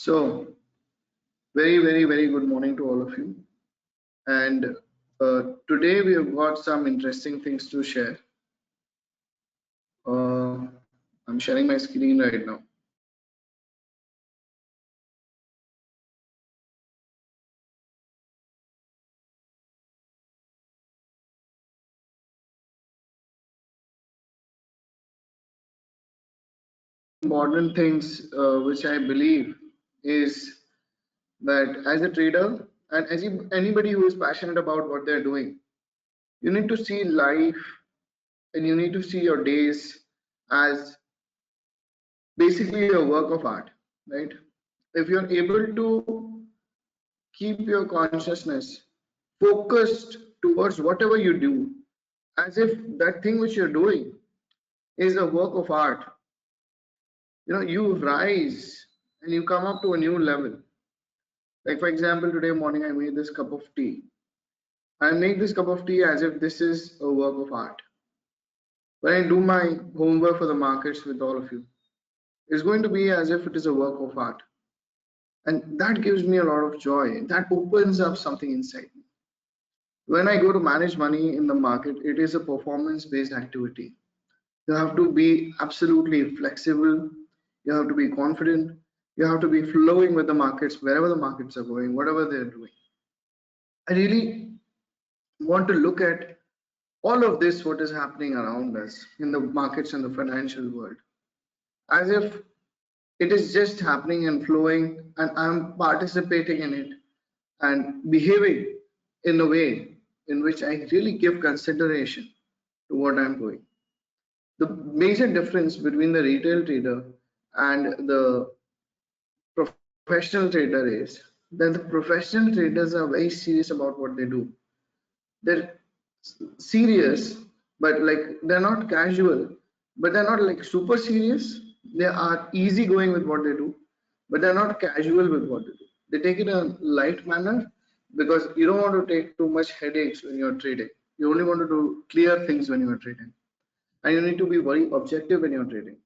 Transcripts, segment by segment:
So, very good morning to all of you. And today we have got some interesting things to share. I'm sharing my screen right now. Important things which I believe is that as a trader and as anybody who is passionate about what they're doing, you need to see life and you need to see your days as basically a work of art, right? If you're able to keep your consciousness focused towards whatever you do, as if that thing which you're doing is a work of art, you rise and you come up to a new level. Like, for example, today morning I made this cup of tea. I make this cup of tea as if this is a work of art. When I do my homework for the markets with all of you, it's going to be as if it is a work of art. And that gives me a lot of joy. That opens up something inside me. When I go to manage money in the market, it is a performance-based activity. You have to be absolutely flexible. You have to be confident. You have to be flowing with the markets, wherever the markets are going, whatever they're doing. I really want to look at all of this, what is happening around us in the markets and the financial world, as if it is just happening and flowing, and I'm participating in it and behaving in a way in which I really give consideration to what I'm doing. The major difference between the retail trader and the professional trader is that the professional traders are very serious about what they do. They're serious, but like they're not casual, but they're not like super serious. They are easygoing with what they do, but they're not casual with what they do. They take it in a light manner because you don't want to take too much headaches when you're trading. You only want to do clear things when you're trading, and you need to be very objective when you're trading.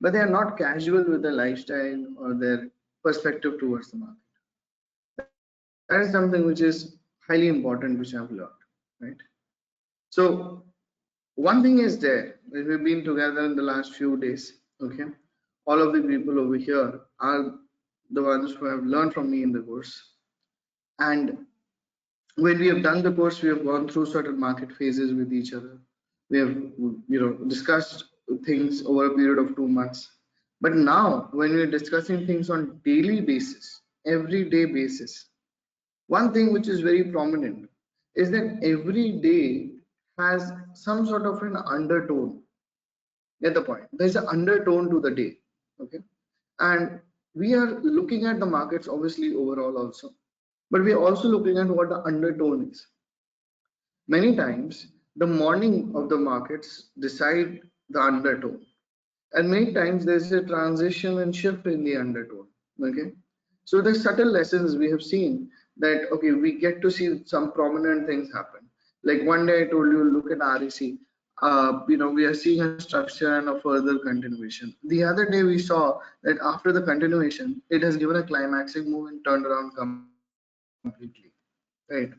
But they are not casual with their lifestyle or their perspective towards the market. That is something which is highly important, which I've learned, right? So one thing is there, we've been together in the last few days, okay? All of the people over here are the ones who have learned from me in the course. And when we have done the course, we have gone through certain market phases with each other. We have, discussed things over a period of 2 months. But now, when we are discussing things on daily basis, everyday basis, one thing which is very prominent is that every day has some sort of an undertone. Get the point? There's an undertone to the day, okay? And we are looking at the markets obviously overall also, but we are also looking at what the undertone is. Many times, the morning of the markets decide the undertone, and many times there's a transition and shift in the undertone. Okay, so the subtle lessons we have seen that okay, we get to see some prominent things happen. Like one day I told you, look at REC. We are seeing a structure and a further continuation. The other day we saw that after the continuation, it has given a climaxing move and turned around completely. Right,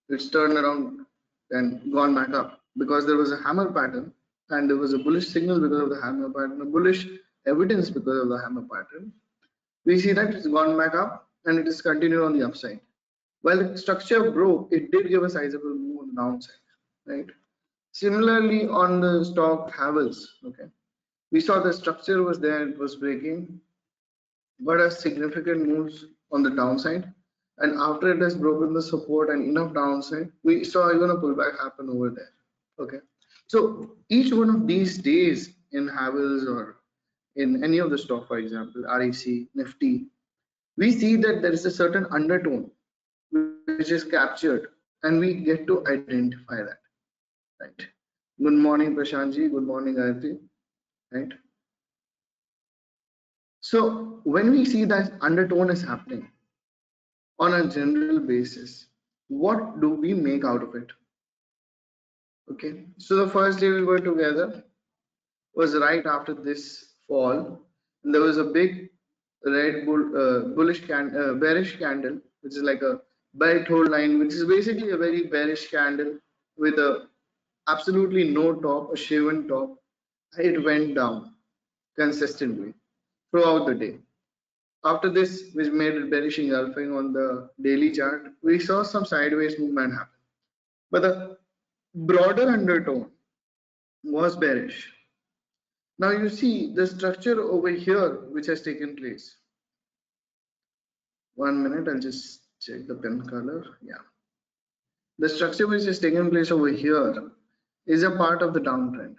it's turned around and gone back up because there was a hammer pattern and there was a bullish signal because of the hammer pattern, a bullish evidence because of the hammer pattern. We see that it's gone back up and it is continued on the upside. While the structure broke, it did give a sizable move on the downside, right? Similarly, on the stock Havels, okay, we saw the structure was there, it was breaking, but a significant moves on the downside. And after it has broken the support and enough downside, we saw even a pullback happen over there. Okay, so each one of these days in Havels or in any of the stock, for example, REC, Nifty, we see that there is a certain undertone which is captured, and we get to identify that. Right. Good morning, Prashantji. Good morning, Gayatri. Right. So when we see that undertone is happening on a general basis, what do we make out of it? Okay, so the first day we were together was right after this fall. There was a big bearish candle, which is like a belt hold line, which is basically a very bearish candle with a absolutely no top, a shaven top. It went down consistently throughout the day. After this, which made it bearish engulfing on the daily chart, we saw some sideways movement happen. But the broader undertone was bearish. Now you see the structure over here which has taken place. 1 minute, I'll just check the pen color. Yeah. The structure which has taken place over here is a part of the downtrend.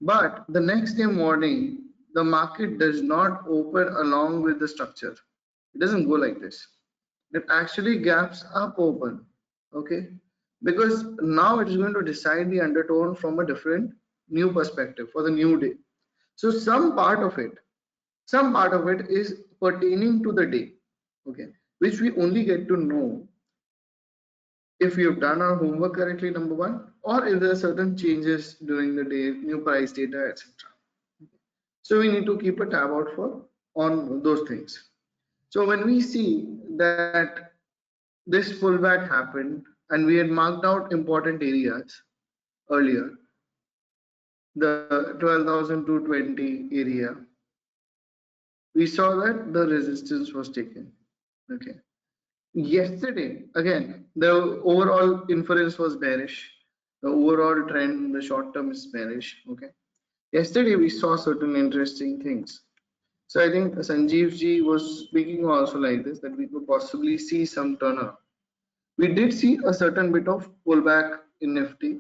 But the next day morning, the market does not open along with the structure. It doesn't go like this. It actually gaps up open. Okay. Because now it is going to decide the undertone from a different new perspective for the new day. So some part of it is pertaining to the day, okay, which we only get to know if we have done our homework correctly, number one, or if there are certain changes during the day, new price data, etc. So we need to keep a tab out for on those things. So when we see that this pullback happened and we had marked out important areas earlier, the 12,220 area, we saw that the resistance was taken. Okay. Yesterday, again, the overall inference was bearish. The overall trend in the short term is bearish. Okay. Yesterday, we saw certain interesting things. So I think Sanjeev ji was speaking also like this, that we could possibly see some turnaround. We did see a certain bit of pullback in Nifty,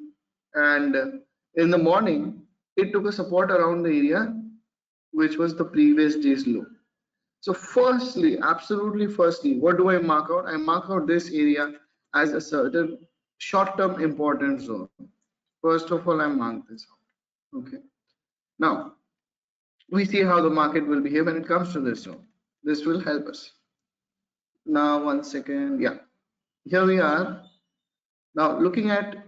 and in the morning, it took a support around the area which was the previous day's low. So firstly, absolutely firstly, what do I mark out? I mark out this area as a certain short-term important zone. First of all, I mark this out. Okay. Now, we see how the market will behave when it comes to this zone. This will help us. Now, 1 second. Yeah. Here we are. Now, looking at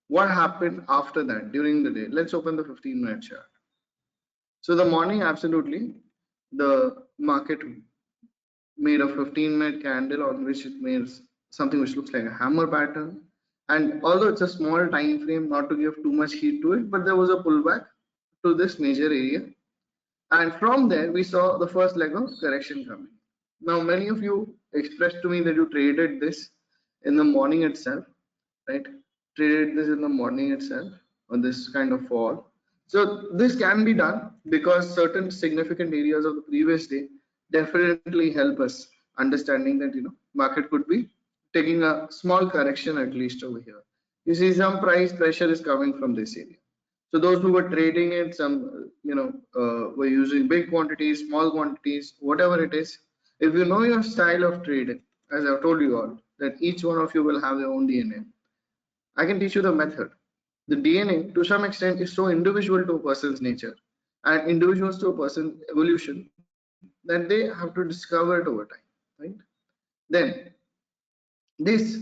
what happened after that during the day. Let's open the 15-minute chart. So the morning, absolutely, the market made a 15-minute candle on which it made something which looks like a hammer pattern. And although it's a small time frame, not to give too much heat to it, but there was a pullback to this major area. And from there, we saw the first leg of correction coming. Now, many of you expressed to me that you traded this in the morning itself, right? Traded this in the morning itself on this kind of fall. So this can be done because certain significant areas of the previous day definitely help us understanding that market could be taking a small correction at least over here. You see some price pressure is coming from this area. So those who were trading it, some were using big quantities, small quantities, whatever it is. If you know your style of trading, as I've told you all, that each one of you will have their own DNA. I can teach you the method. The DNA, to some extent, is so individual to a person's nature and individuals to a person's evolution that they have to discover it over time, right? Then, this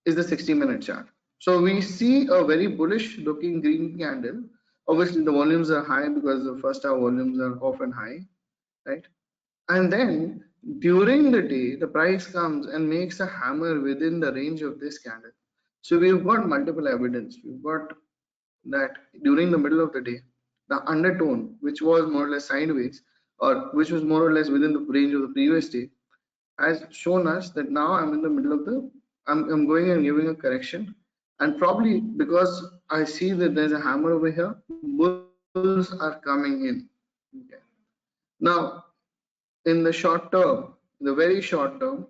is the 60-minute chart. So we see a very bullish looking green candle. Obviously, the volumes are high because the first hour volumes are often high, right? And then during the day, the price comes and makes a hammer within the range of this candle. So we've got multiple evidence. We've got that during the middle of the day, the undertone, which was more or less sideways, or which was more or less within the range of the previous day, has shown us that now I'm in the middle of the, I'm going and giving a correction. And probably because I see that there's a hammer over here, bulls are coming in. Okay. Now, in the short term, the very short term,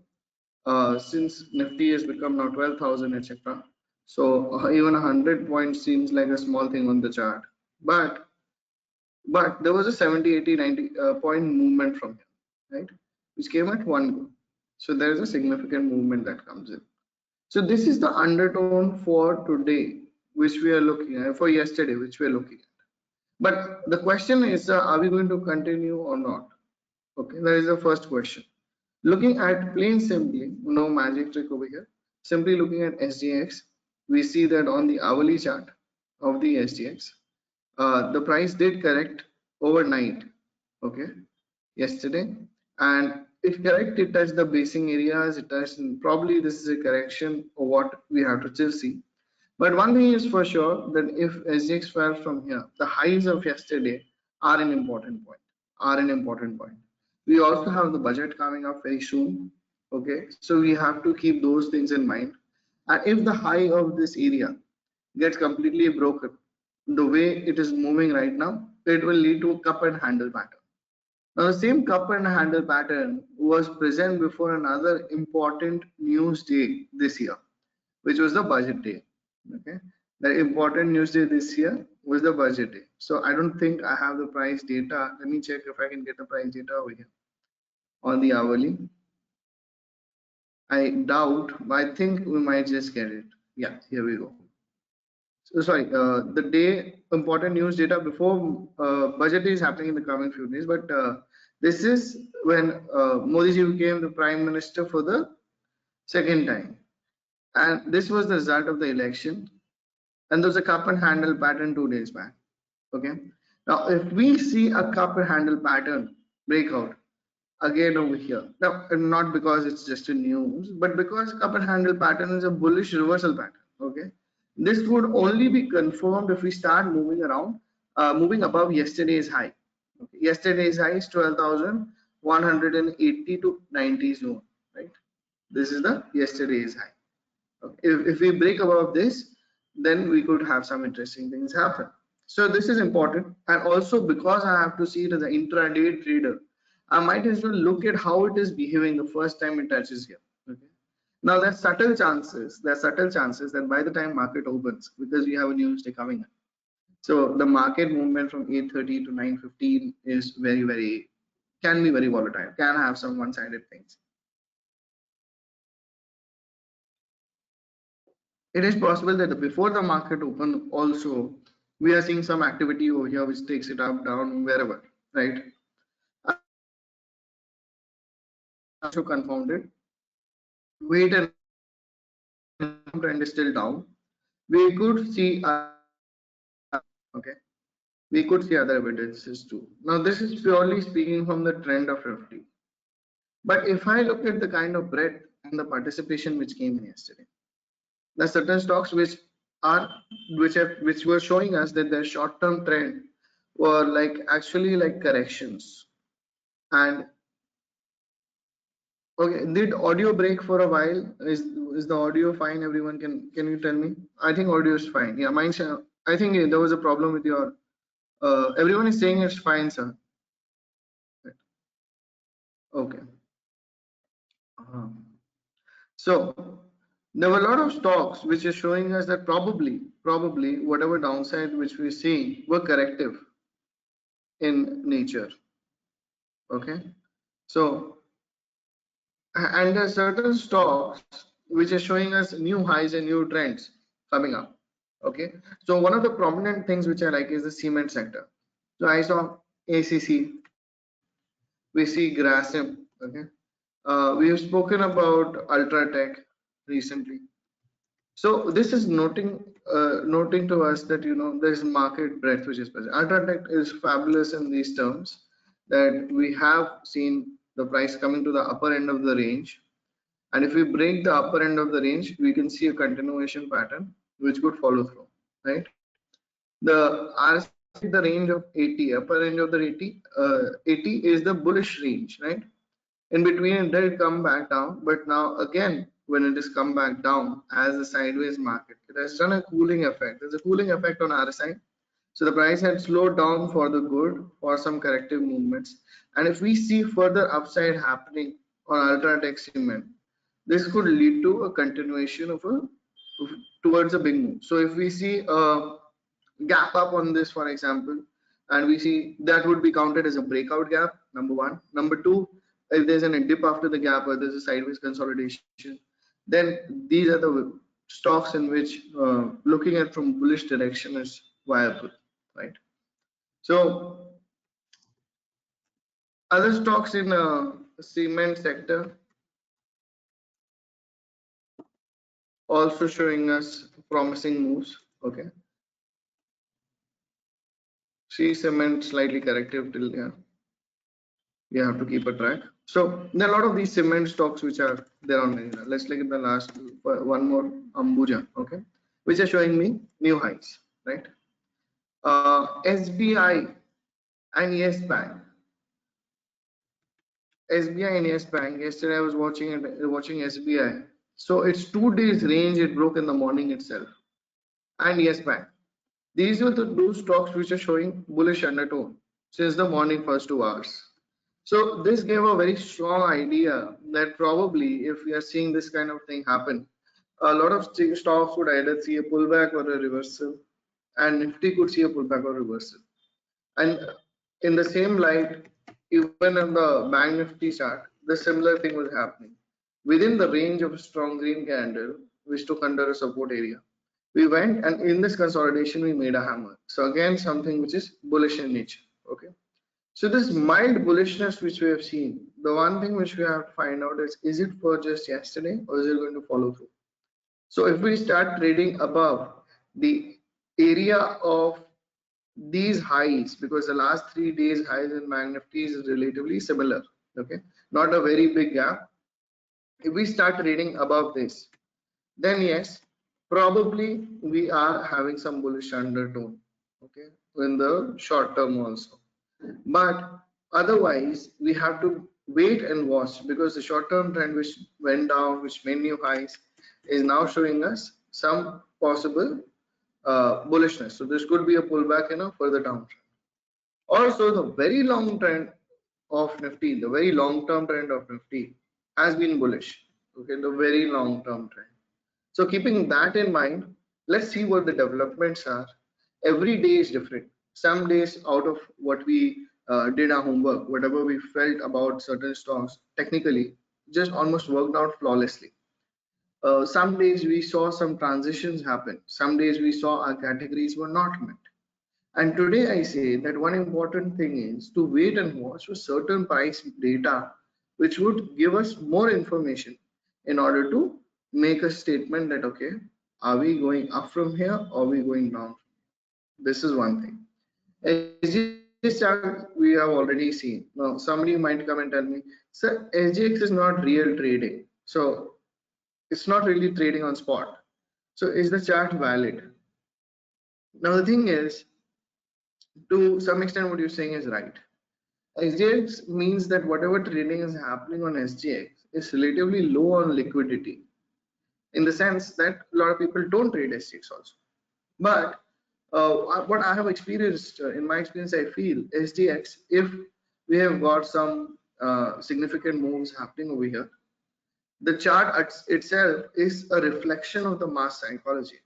since Nifty has become now 12,000, etc. So even 100 points seems like a small thing on the chart, but there was a 70, 80, 90 point movement from here, right, which came at one go. So there is a significant movement that comes in. So this is the undertone for today, which we are looking at, for yesterday, which we are looking at. But the question is, are we going to continue or not? Okay, that is the first question. Looking at plain simply, no magic trick over here, simply looking at SGX, we see that on the hourly chart of the SGX, the price did correct overnight, okay, yesterday, And if correct, it touched the basing areas, it touched, probably this is a correction of what we have to still see. But one thing is for sure that if SGX fell from here, the highs of yesterday are an important point. Are an important point. We also have the budget coming up very soon. Okay, so we have to keep those things in mind. And if the high of this area gets completely broken, the way it is moving right now, it will lead to a cup and handle pattern. Now, the same cup and handle pattern was present before another important news day this year, which was the budget day. Okay, the important news day this year was the budget day. So I don't think I have the price data. Let me check if I can get the price data over here on the hourly. I doubt, but I think we might just get it. Yeah, here we go. So sorry, the day important news data before budget day is happening in the coming few days, but this is when Modi ji became the prime minister for the second time, and this was the result of the election. And there was a cup and handle pattern 2 days back. Okay, now if we see a cup and handle pattern breakout again over here, now not because it's just a news, but because cup and handle pattern is a bullish reversal pattern. Okay, this would only be confirmed if we start moving around, moving above yesterday's high. Okay. Yesterday's high is 12,180 to 90 zone, right? This is the yesterday's high. Okay. If we break above this, then we could have some interesting things happen. So this is important, and also because I have to see it as an intraday trader, I might as well look at how it is behaving the first time it touches here. Okay. Now there's subtle chances that by the time market opens, because we have a news day coming in, so the market movement from 8:30 to 9:15 is very can be very volatile, can have some one-sided things. It is possible that before the market open also we are seeing some activity over here which takes it up, down, wherever, right? Also confounded. Wait, and trend is still down. We could see okay. We could see other evidences too. Now this is purely speaking from the trend of 50. But if I look at the kind of breadth and the participation which came in yesterday, there are certain stocks which were showing us that their short-term trend were like actually like corrections. And okay, did audio break for a while? Is the audio fine? Everyone can you tell me? I think audio is fine. Yeah, mine. I think there was a problem with your. Everyone is saying it's fine, sir. Okay. So there were a lot of stocks which is showing us that probably whatever downside which we see were corrective in nature. Okay. So and there are certain stocks which are showing us new highs and new trends coming up. Okay. So one of the prominent things which I like is the cement sector. So I saw ACC, we see Grasim. Okay. We have spoken about Ultratech recently. So this is noting to us that there is market breadth which is present. Ultratech is fabulous in these terms that we have seen the price coming to the upper end of the range, and if we break the upper end of the range, we can see a continuation pattern which could follow through. Right, the RSI, the range of 80, upper range of the 80 is the bullish range, right? In between it did come back down, but now again when it has come back down as a sideways market, it has done a cooling effect. There's a cooling effect on RSI, so the price had slowed down for the good for some corrective movements. And if we see further upside happening on Ultratech cement, this could lead to a continuation of towards a big move. So if we see a gap up on this, for example, and we see that would be counted as a breakout gap, number one. Number two, if there's a dip after the gap or there's a sideways consolidation, then these are the stocks in which looking at from bullish direction is viable, right? So other stocks in cement sector also showing us promising moves. Okay, see cement slightly corrective till here. we have to keep a track. So there are a lot of these cement stocks which are there on the. Let's look at the last one more, Ambuja, okay, which are showing me new highs, right? SBI and Yes Bank. SBI and Yes Bank. Yesterday I was watching it, watching SBI. So it's 2 days range. It broke in the morning itself. And Yes Bank. These are the two stocks which are showing bullish undertone since the morning first 2 hours. So this gave a very strong idea that probably if we are seeing this kind of thing happen, a lot of stocks would either see a pullback or a reversal, and Nifty could see a pullback or reversal. And in the same light, even in the Bank Nifty chart, the similar thing was happening. Within the range of a strong green candle, which took under a support area, we went and in this consolidation, we made a hammer. So again, something which is bullish in nature. Okay. So this mild bullishness which we have seen, the one thing which we have to find out is it for just yesterday or is it going to follow through? So if we start trading above the area of these highs, because the last 3 days highs in Bank Nifty is relatively similar, okay, not a very big gap. If we start trading above this, then yes, probably we are having some bullish undertone, okay, in the short term also. But otherwise, we have to wait and watch, because the short term trend which went down, which made new highs, is now showing us some possible bullishness. So this could be a pullback in a further downtrend. Also, the very long trend of Nifty, the very long term trend of Nifty has been bullish. Okay, the very long term trend. So keeping that in mind, let's see what the developments are. Every day is different. Some days out of what we did our homework, whatever we felt about certain stocks, technically just almost worked out flawlessly. Some days we saw some transitions happen. Some days we saw our categories were not met. And today I say that one important thing is to wait and watch for certain price data, which would give us more information in order to make a statement that, okay, are we going up from here or are we going down? This is one thing. SGX chart we have already seen. Now somebody might come and tell me, sir, SGX is not real trading. So it's not really trading on spot. So is the chart valid? Now the thing is, to some extent what you're saying is right. SGX means that whatever trading is happening on SGX is relatively low on liquidity, in the sense that a lot of people don't trade SGX also. But what I have experienced, in my experience, I feel SGX, if we have got some significant moves happening over here, the chart itself is a reflection of the mass psychology,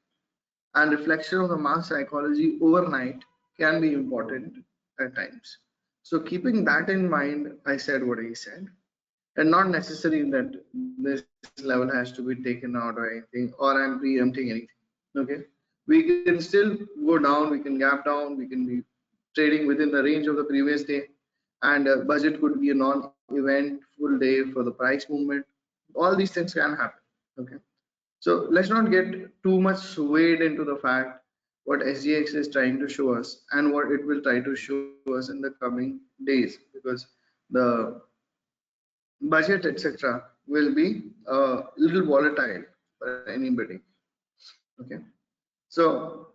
and reflection of the mass psychology overnight can be important at times. So keeping that in mind, I said what I said, and not necessarily that this level has to be taken out or anything, or I'm preempting anything. Okay, we can still go down, we can gap down, we can be trading within the range of the previous day, and budget could be a non-event full day for the price movement. All these things can happen. Okay. So let's not get too much swayed into the fact what SGX is trying to show us and what it will try to show us in the coming days, because the budget etc. will be a little volatile for anybody. Okay, so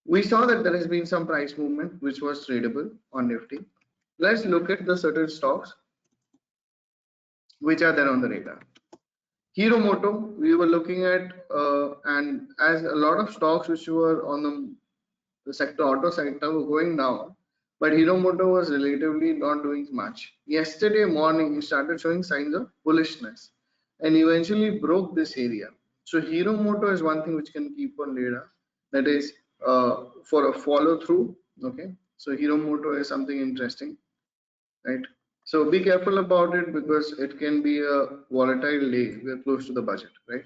we saw that there has been some price movement which was tradable on Nifty. Let's look at the certain stocks which are there on the radar. Hero Moto, we were looking at, and as a lot of stocks which were on the sector, auto sector, were going down, but Hero Moto was relatively not doing much. Yesterday morning, he started showing signs of bullishness and eventually broke this area. So Hero Moto is one thing which can keep on radar. That is for a follow through. Okay, so Hero Moto is something interesting, right? So be careful about it because it can be a volatile day. We're close to the budget, right?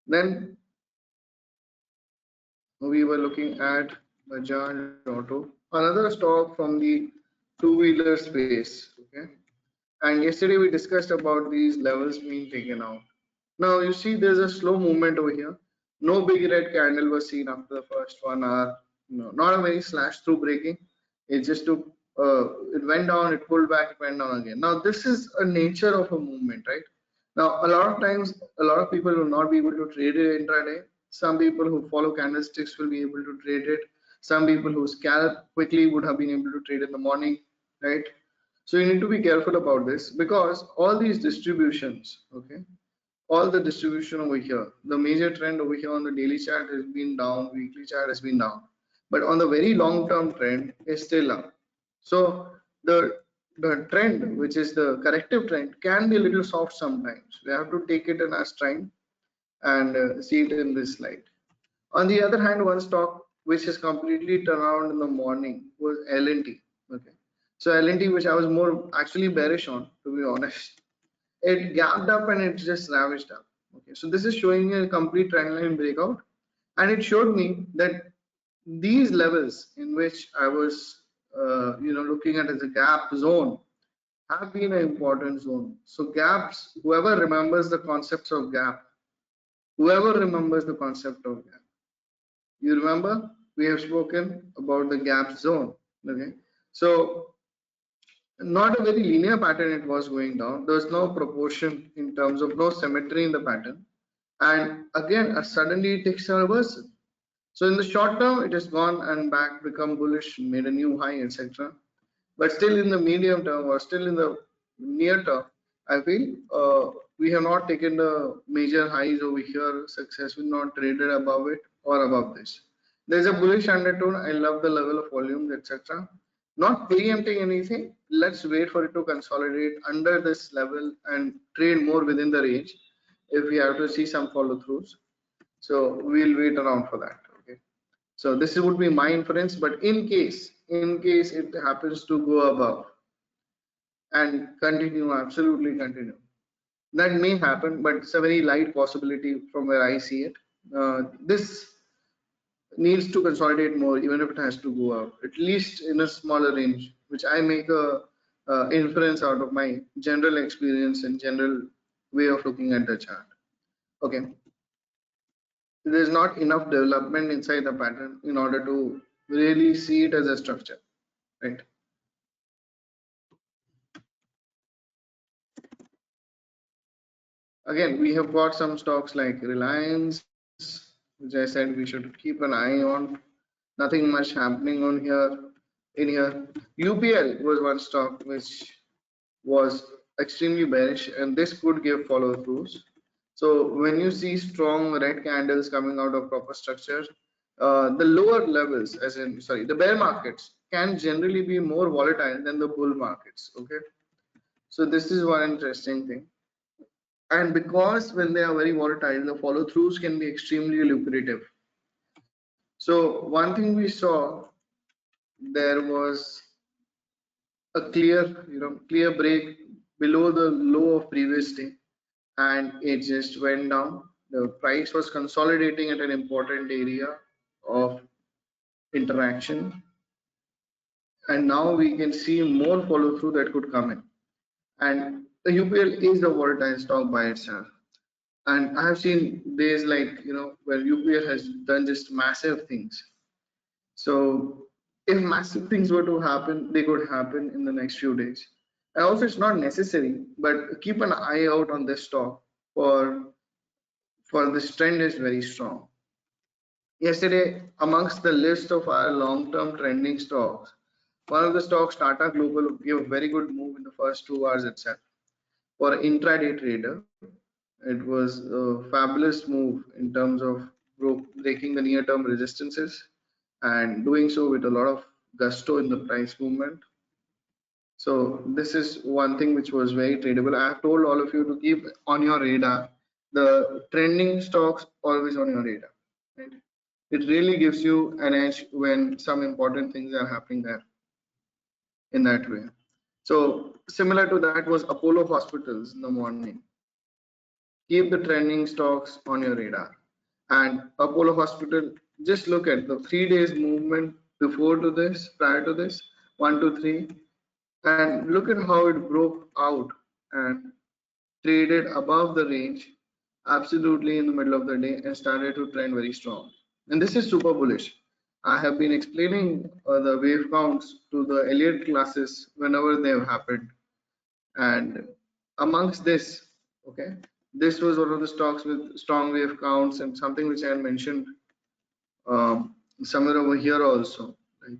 Then we were looking at Bajaj Auto, another stock from the two-wheeler space. Okay, and yesterday we discussed about these levels being taken out. Now you see there's a slow movement over here. No big red candle was seen after the first 1 hour. No, not a very slash through breaking. It just took it went down, it pulled back, it went down again. Now this is a nature of a movement, right? Now a lot of times, a lot of people will not be able to trade it intraday. Some people who follow candlesticks will be able to trade it. Some people who scalp quickly would have been able to trade in the morning, right? So you need to be careful about this because all these distributions, okay, all the distribution over here, the major trend over here on the daily chart has been down, weekly chart has been down, but on the very long term trend is still up. So the trend, which is the corrective trend, can be a little soft sometimes. We have to take it in as time and see it in this slide. On the other hand, one stock which has completely turned around in the morning was L&T. Okay, so L&T, which I was more actually bearish on, to be honest, it gapped up and it just ravaged up. Okay, so this is showing a complete trend line breakout, and it showed me that these levels in which I was looking at as a gap zone have been an important zone. So gaps, whoever remembers the concepts of gap, whoever remembers the concept of gap, you remember we have spoken about the gap zone. Okay, so not a very linear pattern, it was going down. There was no proportion in terms of no symmetry in the pattern, and again suddenly it takes a reversal. So in the short term it has gone and back, become bullish, made a new high, etc. But still in the medium term or still in the near term, I feel we have not taken the major highs over here successfully, not traded above it or above this. There's a bullish undertone. I love the level of volumes, etc. Not preempting anything. Let's wait for it to consolidate under this level and trade more within the range if we have to see some follow throughs. So we'll wait around for that. Okay. So this would be my inference, but in case it happens to go above and continue, absolutely continue, that may happen, but it's a very light possibility from where I see it. This needs to consolidate more, even if it has to go up, at least in a smaller range, which I make a inference out of my general experience and general way of looking at the chart. Okay, there's not enough development inside the pattern in order to really see it as a structure, right? Again, we have got some stocks like Reliance, which I said we should keep an eye on. Nothing much happening on here. In here, UPL was one stock which was extremely bearish, and this could give follow throughs. So when you see strong red candles coming out of proper structure, the lower levels, as in sorry, the bear markets can generally be more volatile than the bull markets. Okay, so this is one interesting thing. And because when they are very volatile, the follow throughs can be extremely lucrative. So one thing we saw, there was a clear break below the low of previous day, and it just went down. The price was consolidating at an important area of interaction, and now we can see more follow through that could come in. And the UPL is a volatile stock by itself. And I have seen days like where UPL has done just massive things. So if massive things were to happen, they could happen in the next few days. And also it's not necessary, but keep an eye out on this stock for this trend is very strong. Yesterday, amongst the list of our long-term trending stocks, one of the stocks, Tata Global, gave a very good move in the first 2 hours itself. For an intraday trader, it was a fabulous move in terms of breaking the near-term resistances and doing so with a lot of gusto in the price movement. So this is one thing which was very tradable. I have told all of you to keep on your radar the trending stocks always on your radar. Right? It really gives you an edge when some important things are happening there in that way. So similar to that was Apollo Hospitals in the morning. Keep the trending stocks on your radar. And Apollo Hospital, just look at the 3 days movement before to this, prior to this, 1 to 3, and look at how it broke out and traded above the range absolutely in the middle of the day and started to trend very strong. And this is super bullish. I have been explaining the wave counts to the Elliott classes whenever they have happened. And amongst this, okay, this was one of the stocks with strong wave counts and something which I had mentioned somewhere over here also. Right?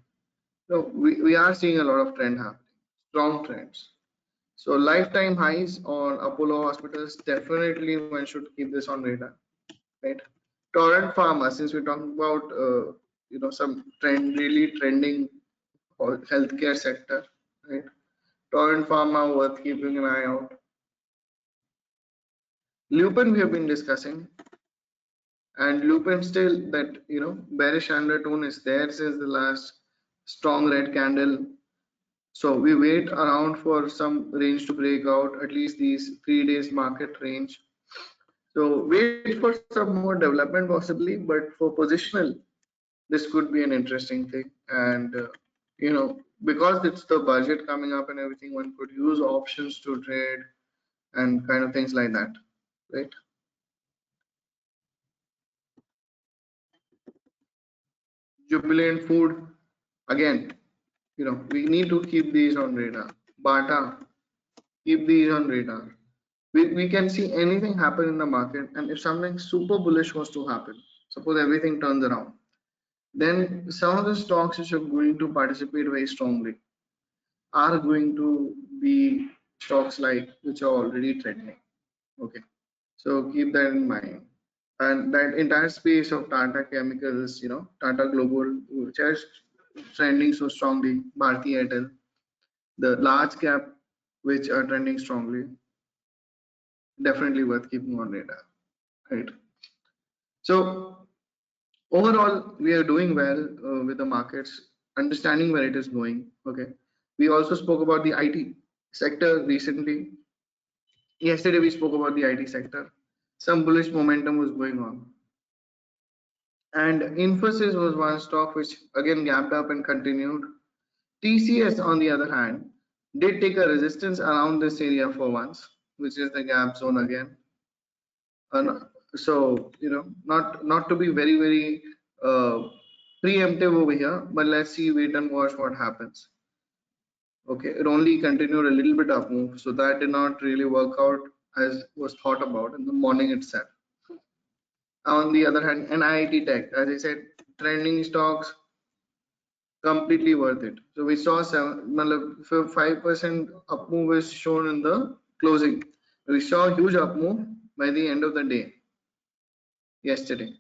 So we are seeing a lot of trend happening, strong trends. So lifetime highs on Apollo hospitals, definitely one should keep this on radar, right? Torrent Pharma, since we're talking about some really trending healthcare sector, right? Torrent Pharma worth keeping an eye out. Lupin we have been discussing, and Lupin still that bearish undertone is there since the last strong red candle. So we wait around for some range to break out, at least these 3 days market range. So wait for some more development possibly, but for positional, this could be an interesting thing. And because it's the budget coming up and everything, one could use options to trade and kind of things like that, right? Jubilant Food, again, we need to keep these on radar. Bata, keep these on radar. We can see anything happen in the market, and if something super bullish was to happen, suppose everything turns around, then some of the stocks which are going to participate very strongly are going to be stocks like which are already trending. Okay, so keep that in mind. And that entire space of Tata Chemicals, Tata Global, which are trending so strongly, Bharti Airtel, the large cap which are trending strongly, definitely worth keeping on radar, right? So overall, we are doing well with the markets, understanding where it is going. Okay, we also spoke about the IT sector recently. Yesterday we spoke about the IT sector. Some bullish momentum was going on, and Infosys was one stock which again gapped up and continued. TCS, on the other hand, did take a resistance around this area for once, which is the gap zone again. So not to be very uh, preemptive over here, but let's see, wait and watch what happens. Okay, it only continued a little bit up move, so that did not really work out as was thought about in the morning itself. On the other hand, NIIT Tech, as I said, trending stocks, completely worth it. So we saw 5% up move is shown in the closing. We saw a huge up move by the end of the day yesterday,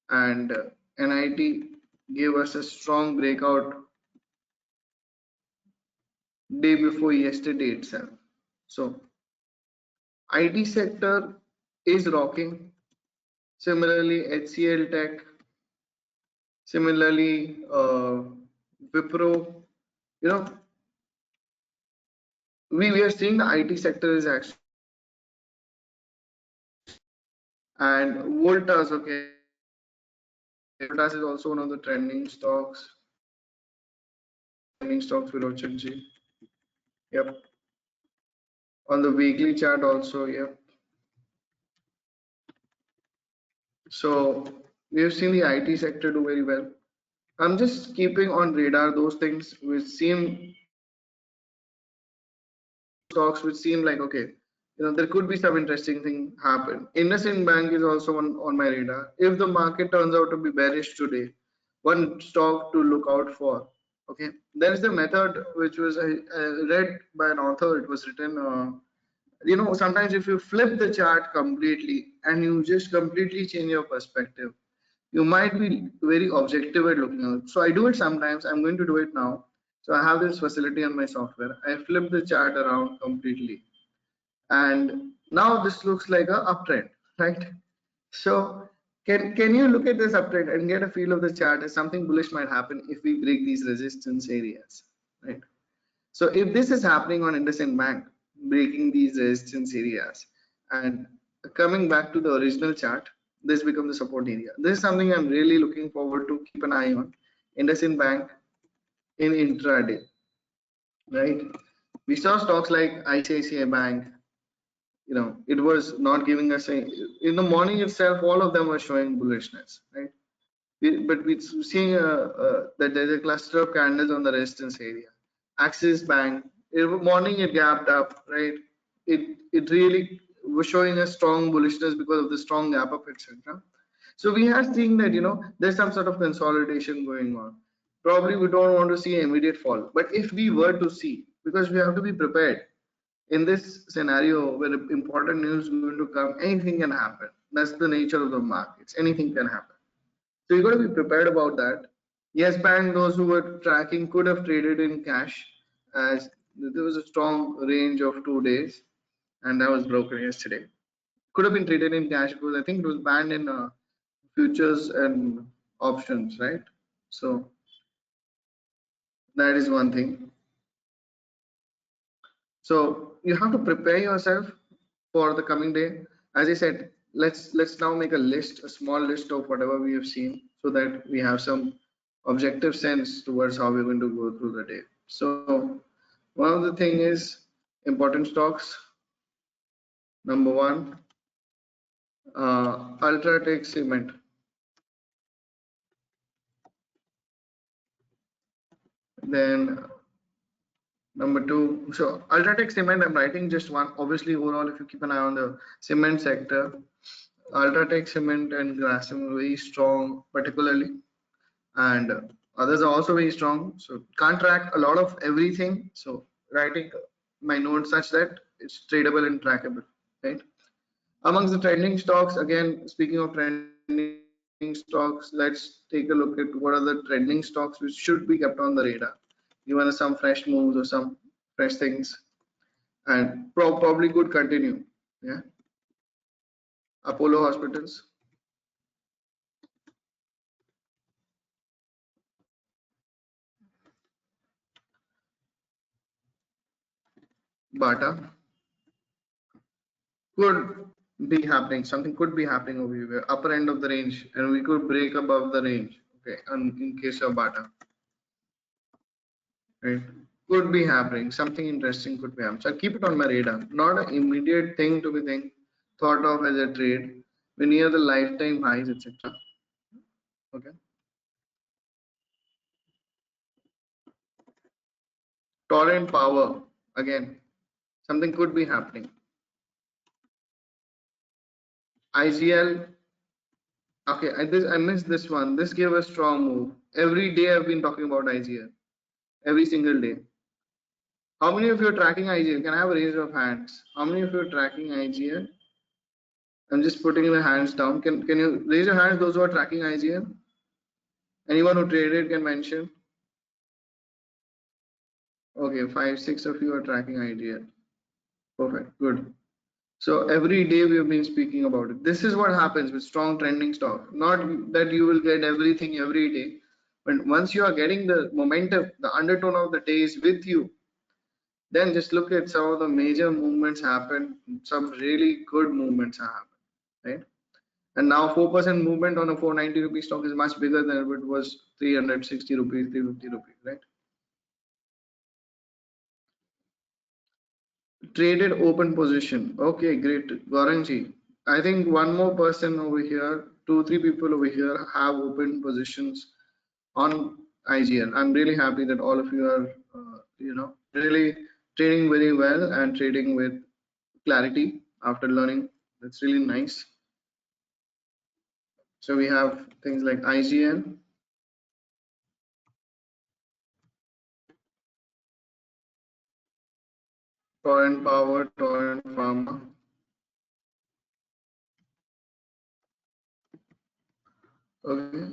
and NIIT gave us a strong breakout day before yesterday itself. So IT sector is rocking. Similarly, HCL Tech, similarly Wipro, you know, we are seeing the IT sector is actually, and Voltas, okay, Voltas is also one of the trending stocks. Trending stocks with Ochenji. Yep. On the weekly chart also, yep. So we have seen the IT sector do very well. I'm just keeping on radar those things which seem stocks which seem like okay, there could be some interesting thing happen. IndusInd Bank is also on my radar. If the market turns out to be bearish today, one stock to look out for. Okay, there is a method which was read by an author. It was written. Sometimes if you flip the chart completely and you just completely change your perspective, you might be very objective at looking at it. So I do it sometimes. I'm going to do it now. So I have this facility on my software. I flip the chart around completely, and now this looks like a uptrend, right? So can you look at this uptrend and get a feel of the chart as something bullish might happen if we break these resistance areas, right? So if this is happening on IndusInd Bank, breaking these resistance areas and coming back to the original chart, this becomes the support area. This is something I'm really looking forward to keep an eye on. IndusInd Bank in intraday, right? We saw stocks like ICICI Bank. It was not giving us a, in the morning itself, all of them were showing bullishness, right? but we're seeing that there's a cluster of candles on the resistance area. Axis Bank, morning it gapped up, right? It really was showing a strong bullishness because of the strong gap up, etc. So we are seeing that there's some sort of consolidation going on. Probably we don't want to see an immediate fall, but if we were to see, because we have to be prepared in this scenario where important news is going to come, anything can happen. That's the nature of the markets. Anything can happen. So you got to be prepared about that. Yes Bank, those who were tracking could have traded in cash, as there was a strong range of 2 days and that was broken yesterday. Could have been traded in cash because I think it was banned in futures and options, right? So that is one thing. So you have to prepare yourself for the coming day. As I said, let's now make a list, a small list of whatever we have seen, so that we have some objective sense towards how we're going to go through the day. So one of the thing is important stocks. Number one, Ultratech Cement. Then number two, so Ultratech Cement, I'm writing just one. Obviously, overall, if you keep an eye on the cement sector, Ultratech Cement and Grasim are very strong, particularly, and others are also very strong. So can't track a lot of everything. So writing my notes such that it's tradable and trackable, right? Amongst the trending stocks, again, speaking of trending stocks, let's take a look at what are the trending stocks which should be kept on the radar. Given some fresh moves or some fresh things, and probably could continue. Yeah, Apollo Hospitals, Bata could be happening. Something could be happening over here, upper end of the range, and we could break above the range. Okay, and in case of Bata, right? Could be happening. Something interesting could be happening. So I'll keep it on my radar. Not an immediate thing to be thought of as a trade. We're near the lifetime highs, etc. Okay. Torrent Power, again, something could be happening. IGL, okay, I missed this one. This gave a strong move. Every day I've been talking about IGL. Every single day. How many of you are tracking IGL? Can I have a raise of hands? How many of you are tracking IGL? I'm just putting the hands down. Can you raise your hands, those who are tracking IGL? Anyone who traded can mention. Okay, 5, 6 of you are tracking IGL. Perfect, good. So every day we have been speaking about it. This is what happens with strong trending stock. Not that you will get everything every day, but once you are getting the momentum, the undertone of the days with you, then just look at some of the major movements happen. Some really good movements have happened, right? And now 4% movement on a 490 rupee stock is much bigger than if it was 360 rupees, 350 rupees, right? Traded open position. Okay, great. Goranji. I think one more person over here, 2, 3 people over here have open positions on IGL. I'm really happy that all of you are, really trading very well and trading with clarity after learning. That's really nice. So we have things like IGL, Torrent Power, Torrent Pharma. Okay.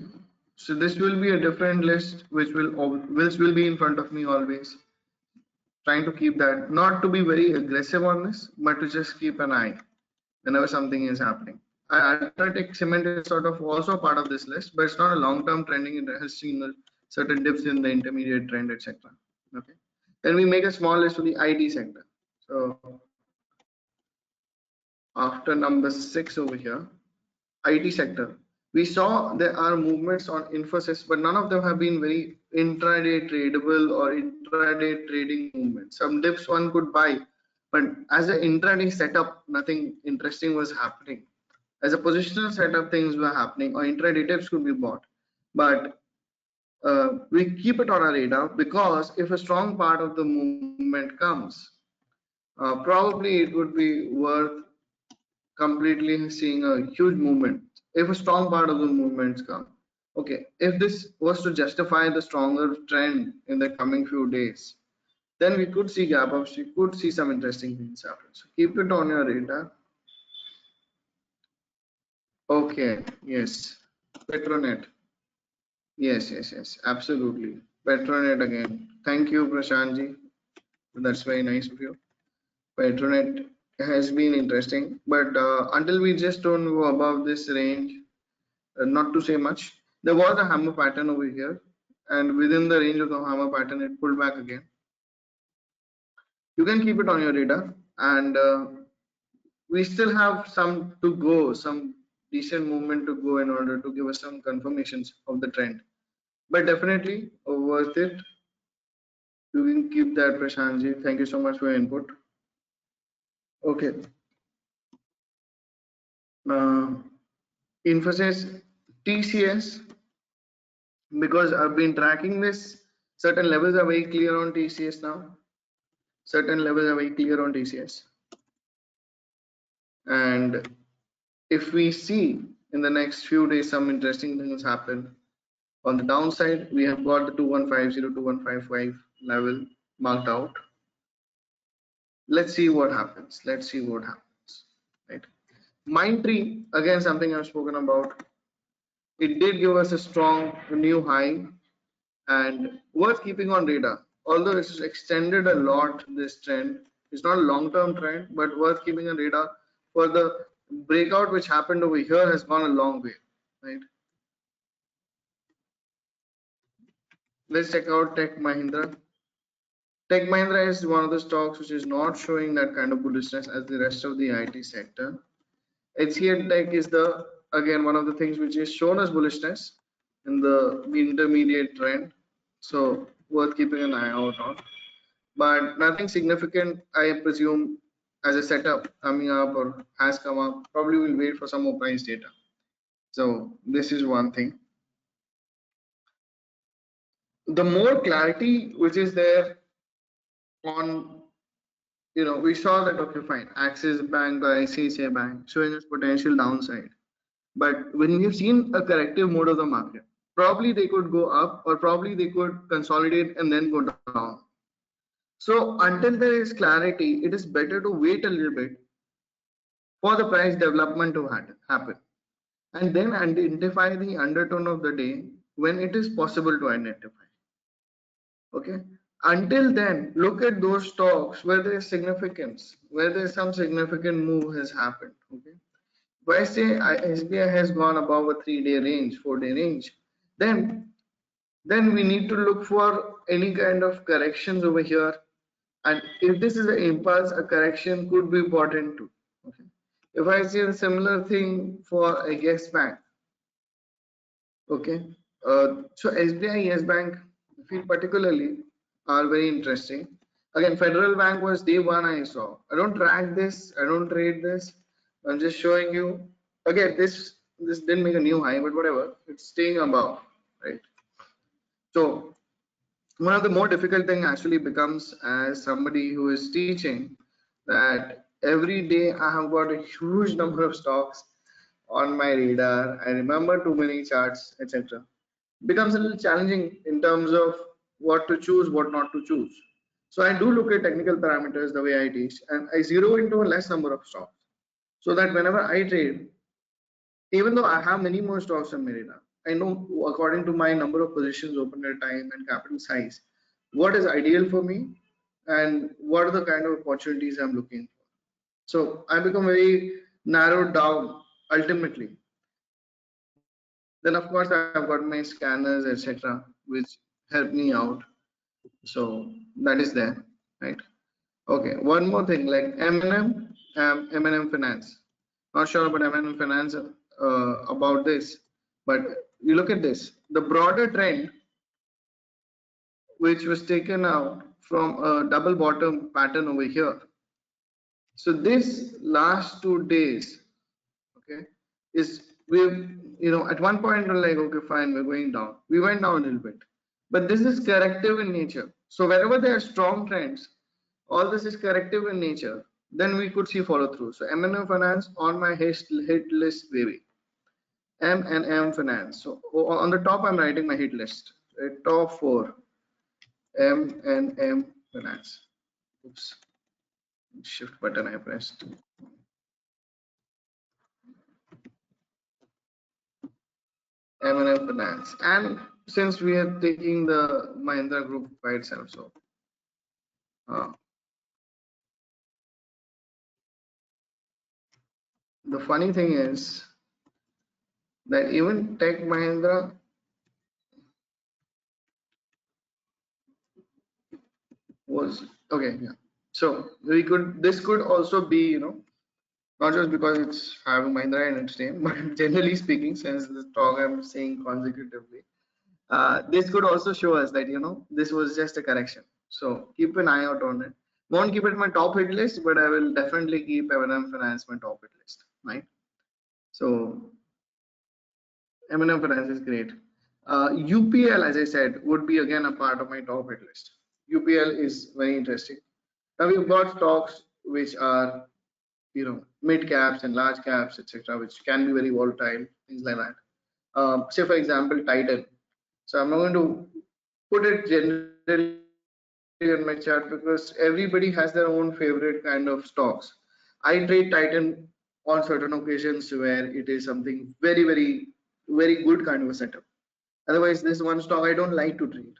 So this will be a different list which will be in front of me always. Trying to keep that, not to be very aggressive on this, but to just keep an eye whenever something is happening. Ultratech Cement is sort of also part of this list, but it's not a long-term trending. It has seen certain dips in the intermediate trend, etc. Okay. Then we make a small list for the IT sector. So after number 6 over here, IT sector. We saw there are movements on Infosys, but none of them have been very intraday tradable or intraday trading movements. Some dips one could buy, but as an intraday setup, nothing interesting was happening. As a positional setup, things were happening, or intraday dips could be bought. but we keep it on our radar, because if a strong part of the movement comes, probably it would be worth completely seeing a huge movement if a strong part of the movements come. Okay, if this was to justify the stronger trend in the coming few days, then we could see gap ups, we could see some interesting things happen. So keep it on your radar. Okay, yes, Petronet. Yes, absolutely. Petronet again. Thank you, Prashantji. That's very nice of you. Petronet has been interesting, but until we just don't go above this range, not to say much, there was a hammer pattern over here, and within the range of the hammer pattern, it pulled back again. You can keep it on your radar, and we still have some to go, some decent movement to go in order to give us some confirmations of the trend. But definitely worth it. You can keep that, Prashantji. Thank you so much for your input. Okay. Uh, Infosys TCS, because I've been tracking this, certain levels are very clear on TCS now. Certain levels are very clear on TCS. And if we see in the next few days some interesting things happen, on the downside, we have got the 2150, 2155 level marked out. Let's see what happens. Let's see what happens. Right. Mindtree, again, something I've spoken about. It did give us a strong new high and worth keeping on radar. Although it's extended a lot, this trend, it's not a long-term trend, but worth keeping on radar. For the breakout which happened over here has gone a long way, right? Let's check out Tech Mahindra. Tech Mahindra is one of the stocks which is not showing that kind of bullishness as the rest of the IT sector. HCL Tech is the, again, one of the things which is shown as bullishness in the intermediate trend, so worth keeping an eye out on, but nothing significant, I presume, as a setup coming up or has come up. Probably will wait for some more price data. So this is one thing. The more clarity which is there on, we saw that, okay, fine, Axis Bank or ICICI Bank showing us potential downside. But when we've seen a corrective mode of the market, probably they could go up, or probably they could consolidate and then go down. So until there is clarity, it is better to wait a little bit for the price development to happen, and then identify the undertone of the day when it is possible to identify. Okay. Until then, look at those stocks where there is significance, where there is some significant move has happened. Okay. If I say SBI has gone above a 3-day range, 4-day range, then we need to look for any kind of corrections over here. And if this is an impulse, a correction could be important too. Okay. If I see a similar thing for a Yes Bank, okay. So SBI, Yes Bank, I feel particularly are very interesting. Again, Federal Bank was day one I saw. I don't track this, I don't trade this. I'm just showing you. Again, this didn't make a new high, but whatever, it's staying above, right? So one of the more difficult thing actually becomes, as somebody who is teaching, that every day I have got a huge number of stocks on my radar. I remember too many charts, etc. Becomes a little challenging in terms of what to choose, what not to choose. So I do look at technical parameters the way I teach, and I zero into a less number of stocks, so that whenever I trade, even though I have many more stocks on my radar, I know according to my number of positions open at a time and capital size, what is ideal for me and what are the kind of opportunities I'm looking for. So I become very narrowed down ultimately. Then of course I've got my scanners, etc., which help me out. So that is there, right? Okay, one more thing, like M&M Finance. Not sure about M&M Finance about this, but you look at this, the broader trend which was taken out from a double bottom pattern over here. So this last 2 days, okay, is we've at one point we're like, okay, fine, we're going down. We went down a little bit, but this is corrective in nature. So wherever there are strong trends, all this is corrective in nature, then we could see follow through. So M&M Finance on my hit list, baby. M&M Finance. So on the top, I'm writing my hit list. Right? Top 4, M&M Finance. Oops, shift button I pressed. M&M Finance. And since we are taking the Mahindra Group by itself, so the funny thing is that even Tech Mahindra was okay. Yeah. So this could also be, not just because it's having Mahindra in its name, but generally speaking, since the stock I'm saying consecutively, this could also show us that this was just a correction. So keep an eye out on it. Won't keep it in my top hit list, but I will definitely keep M&M Finance my top hit list, right? So M&M Finance is great. UPL, as I said, would be again a part of my top hit list. UPL is very interesting. Now we've got stocks which are mid caps and large caps, etc., which can be very volatile, things like that. Say for example, Titan. So I'm not going to put it generally on my chart because everybody has their own favorite kind of stocks. I trade Titan on certain occasions where it is something very, very, very good kind of a setup. Otherwise, this one stock I don't like to trade.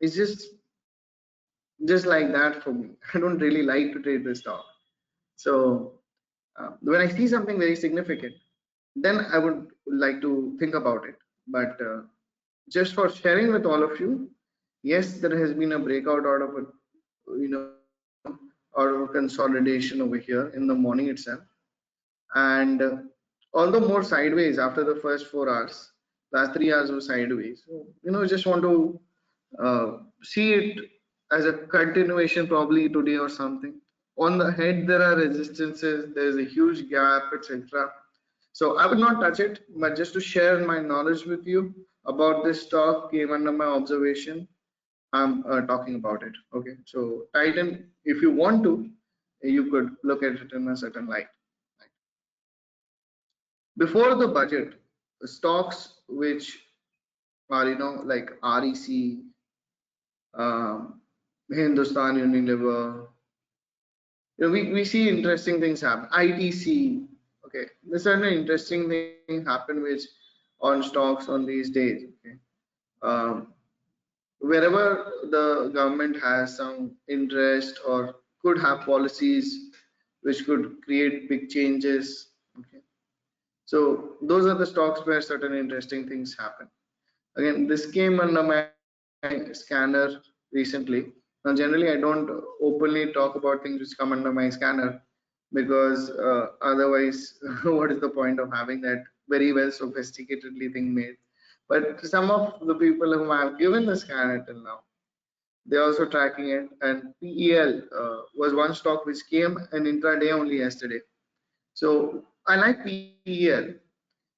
It's just like that for me. I don't really like to trade this stock. So when I see something very significant, then I would like to think about it. But just for sharing with all of you, yes, there has been a breakout out of out of a consolidation over here in the morning itself, and although more sideways after the first 4 hours, last 3 hours were sideways. So just want to see it as a continuation probably today or something. On the head there are resistances, there's a huge gap, etc. So I will not touch it, but just to share my knowledge with you about this stock came under my observation. I'm talking about it. Okay, so Titan, if you want to, you could look at it in a certain light. Before the budget, the stocks which are like REC, Hindustan Unilever, we see interesting things happen. ITC, okay, there's certain interesting thing happen which on stocks on these days. Okay, wherever the government has some interest or could have policies which could create big changes. Okay, so those are the stocks where certain interesting things happen. Again, this came under my scanner recently. Now, generally, I don't openly talk about things which come under my scanner because otherwise, what is the point of having that very well sophisticatedly thing made? But some of the people whom I have given the scanner till now, they're also tracking it. And PEL was one stock which came an intraday only yesterday. So I like PEL.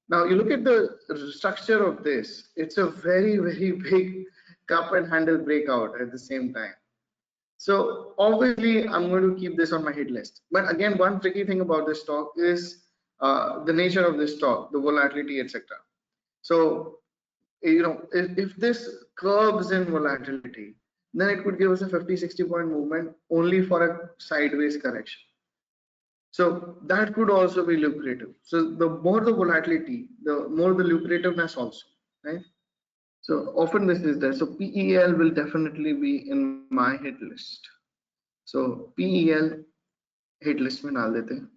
Now you look at the structure of this, it's a very, very big cup and handle breakout at the same time. So obviously I'm going to keep this on my hit list. But again, one tricky thing about this stock is the nature of this stock, the volatility, etc. So if this curbs in volatility, then it could give us a 50-60 point movement only for a sideways correction. So that could also be lucrative. So the more the volatility, the more the lucrativeness also, right? So often this is there. So PEL will definitely be in my hit list. So PEL hit list में डाल देते हैं.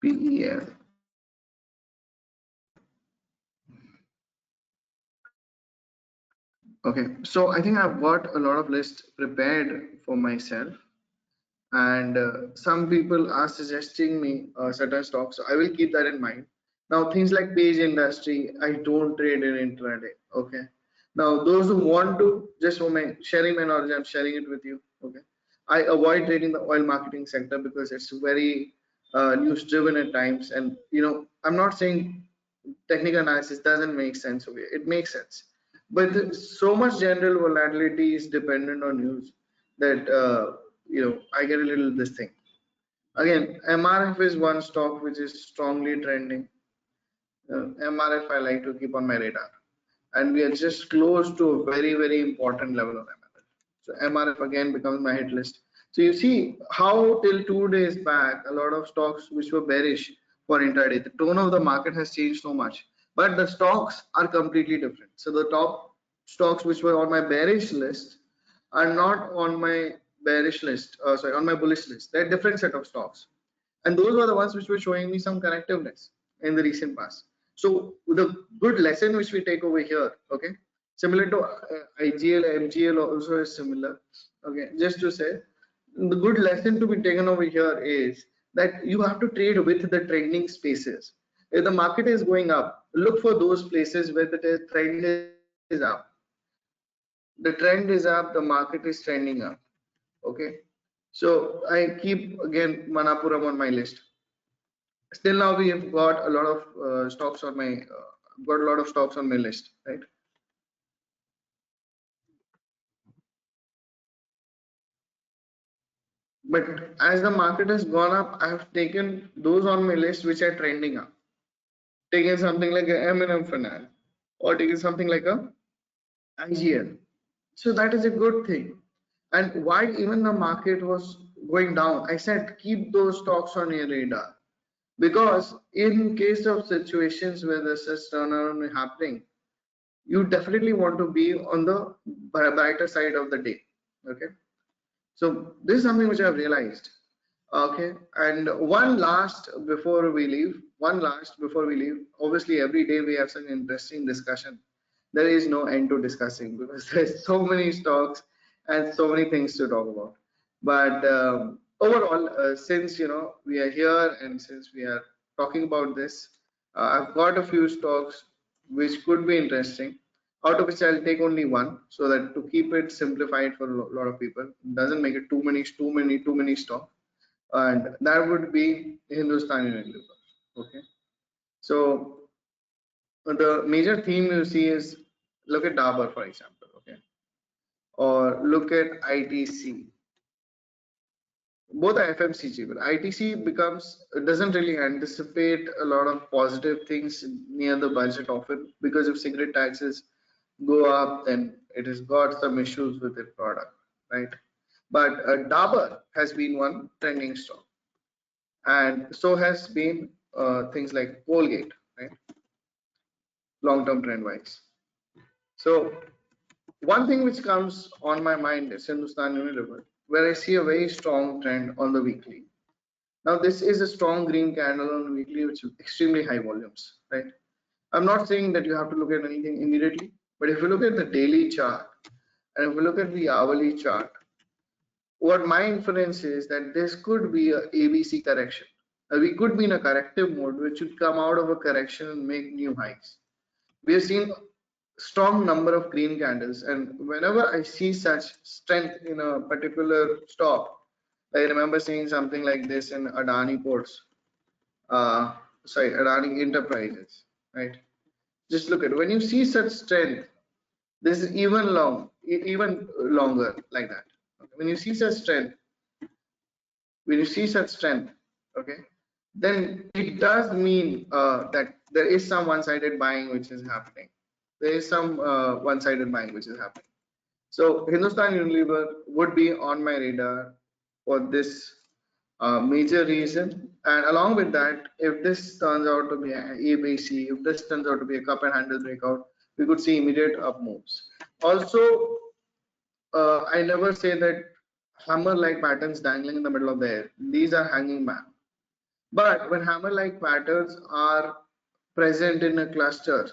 PEL. Okay, so I think I've got a lot of lists prepared for myself, and some people are suggesting me certain stocks, so I will keep that in mind. Now things like Page Industry, I don't trade in intraday. Okay, now those who want to, just for my sharing my knowledge, I'm sharing it with you. Okay, I avoid trading the oil marketing sector because it's very news driven at times. And I'm not saying technical analysis doesn't make sense over here. It makes sense, but so much general volatility is dependent on news that I get a little this thing. Again, MRF is one stock which is strongly trending. MRF I like to keep on my radar, and we are just close to a very important level on MRF. So MRF again becomes my hit list. So you see how till 2 days back a lot of stocks which were bearish for intraday, the tone of the market has changed so much, but the stocks are completely different. So the top stocks which were on my bearish list are not on my bearish list, sorry, on my bullish list. They're different set of stocks, and those were the ones which were showing me some correctiveness in the recent past. So the good lesson which we take over here, okay, similar to IGL, MGL also is similar. Okay, just to say, the good lesson to be taken over here is that you have to trade with the trending spaces. If the market is going up, look for those places where the trend is up. The trend is up, the market is trending up. Okay, so I keep again Manapuram on my list. Still now we have got a lot of stocks on my got a lot of stocks on my list, right? But as the market has gone up, I have taken those on my list which are trending up. Taken something like a M&M Finance, or taken something like a IGL. So that is a good thing. And why even the market was going down, I said keep those stocks on your radar, because in case of situations where there's a turnaround happening, you definitely want to be on the brighter side of the day. Okay, so this is something which I've realized. Okay, and one last before we leave, obviously every day we have some interesting discussion. There is no end to discussing because there's so many stocks and so many things to talk about. But overall, since we are here and since we are talking about this, I've got a few stocks which could be interesting, out of which I'll take only one, so that to keep it simplified for a lot of people, doesn't make it too many stocks, and that would be Hindustan Unilever. Okay, so the major theme you see is, look at Dabur for example, okay, or look at ITC. Both are FMCG, but ITC doesn't really anticipate a lot of positive things near the budget often, because if cigarette taxes go up, then it has got some issues with its product, right? But Dabur has been one trending stock, and so has been things like Colgate, right? Long-term trend-wise. So one thing which comes on my mind is Hindustan Unilever, where I see a very strong trend on the weekly. Now this is a strong green candle on the weekly, which is extremely high volumes, right? I'm not saying that you have to look at anything immediately, but if you look at the daily chart and if you look at the hourly chart, what my inference is that this could be a ABC correction. We could be in a corrective mode, which should come out of a correction and make new highs. We have seen strong number of green candles, and whenever I see such strength in a particular stock, I remember seeing something like this in Adani Ports, Adani Enterprises, right? Just look at, when you see such strength, this is even longer like that. Okay? When you see such strength, okay, then it does mean that there is some one-sided buying which is happening. There is some one-sided buying which is happening. So Hindustan Unilever would be on my radar for this major reason. And along with that, if this turns out to be an ABC, if this turns out to be a cup and handle breakout, we could see immediate up moves. Also, I never say that hammer-like patterns dangling in the middle of the air. These are hanging back. But when hammer-like patterns are present in a cluster,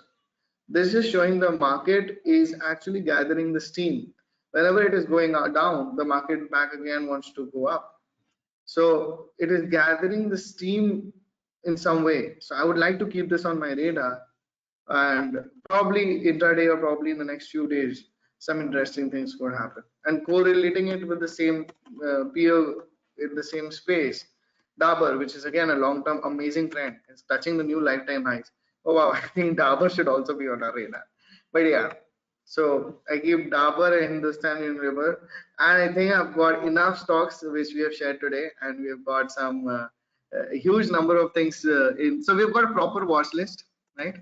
this is showing the market is actually gathering the steam. Whenever it is going down, the market back again wants to go up. So it is gathering the steam in some way. So I would like to keep this on my radar, and probably intraday or probably in the next few days, some interesting things could happen. And correlating it with the same peer in the same space, Dabur, which is again a long-term amazing trend, is touching the new lifetime highs. Oh wow, I think Dabur should also be on our radar. But yeah, so I keep Dabur and Hindustan Unilever, and I think I've got enough stocks which we have shared today, and we've got some a huge number of things in. So we've got a proper watch list, right?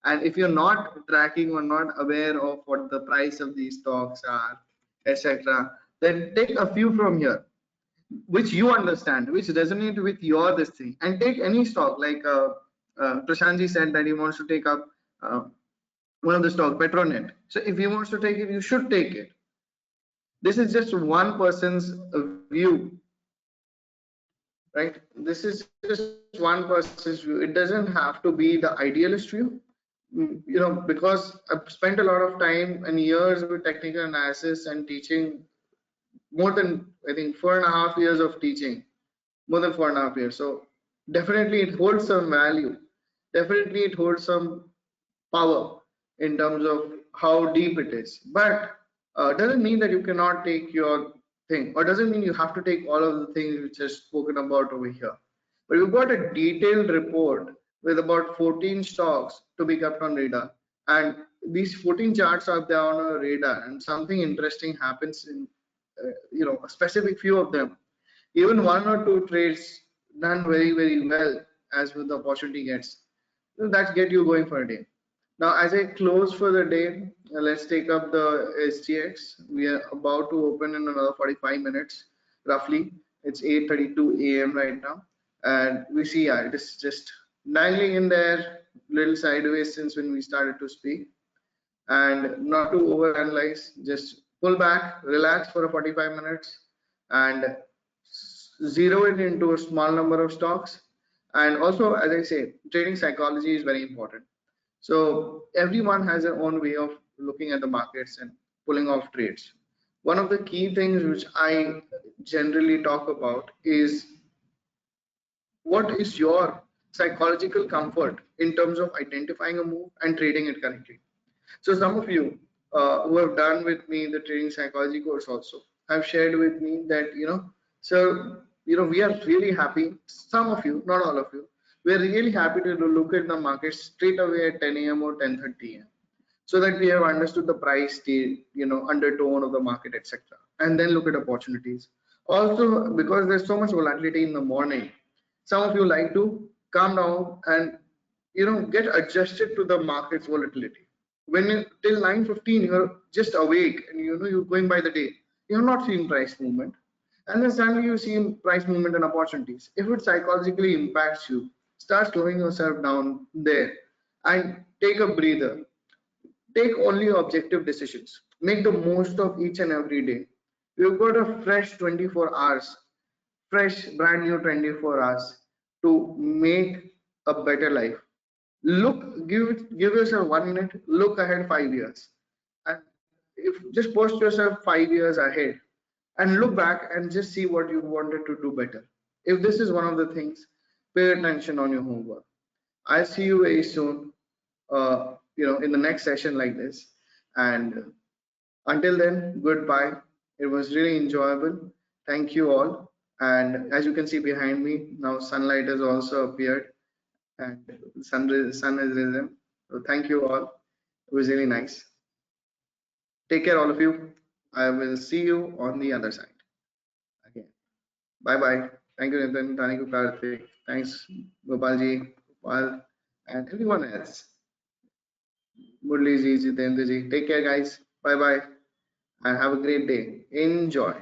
And if you're not tracking or not aware of what the price of these stocks are, etc., then take a few from here which you understand, which resonate with your this thing, and take any stock like Prashantji said that he wants to take up one of the stock, Petronet. So if he wants to take it, you should take it. This is just one person's view, right? This is just one person's view. It doesn't have to be the idealist view. You know, because I've spent a lot of time and years with technical analysis and teaching, more than I think 4.5 years of teaching, more than 4.5 years. So definitely it holds some value. Definitely it holds some power in terms of how deep it is. But doesn't mean that you cannot take your thing, or doesn't mean you have to take all of the things which are spoken about over here. But you've got a detailed report with about 14 stocks to be kept on radar. And these 14 charts are there on a radar, and something interesting happens in a specific few of them. Even one or two trades done very well as with the opportunity gets, that get you going for a day. Now as I close for the day, let's take up the SGX. We are about to open in another 45 minutes roughly. It's 8:32 a.m. right now, and we see it is just dangling in there, little sideways since when we started to speak. And not to overanalyze, just pull back, relax for a 45 minutes, and zero it into a small number of stocks. And also, as I say, trading psychology is very important. So everyone has their own way of looking at the markets and pulling off trades. One of the key things which I generally talk about is what is your psychological comfort in terms of identifying a move and trading it correctly. So some of you who have done with me the trading psychology course also have shared with me that, so, we are really happy. Some of you, not all of you, we are really happy to look at the market straight away at 10 a.m. or 10:30 a.m. so that we have understood the price, undertone of the market, etc. And then look at opportunities. Also, because there's so much volatility in the morning, some of you like to calm down and get adjusted to the market's volatility. When till 9:15 you're just awake and you're going by the day, you're not seeing price movement, and then suddenly you see price movement and opportunities. If it psychologically impacts you, start slowing yourself down there and take a breather. Take only objective decisions. Make the most of each and every day. You've got a fresh 24 hours, fresh brand new 24 hours to make a better life. Look, give yourself 1 minute, look ahead 5 years, and if just post yourself 5 years ahead and look back and just see what you wanted to do better. If this is one of the things, pay attention on your homework. I'll see you very soon, in the next session like this. And until then, goodbye. It was really enjoyable. Thank you all. And as you can see behind me, now sunlight has also appeared and sun has risen. So thank you all. It was really nice. Take care, all of you. I will see you on the other side again. Bye bye. Thank you, Nitin. Thank you, Karthik. Thanks, Gopalji, Gopal, and everyone else. Murli ji, Jitendra ji. Take care, guys. Bye bye. And have a great day. Enjoy.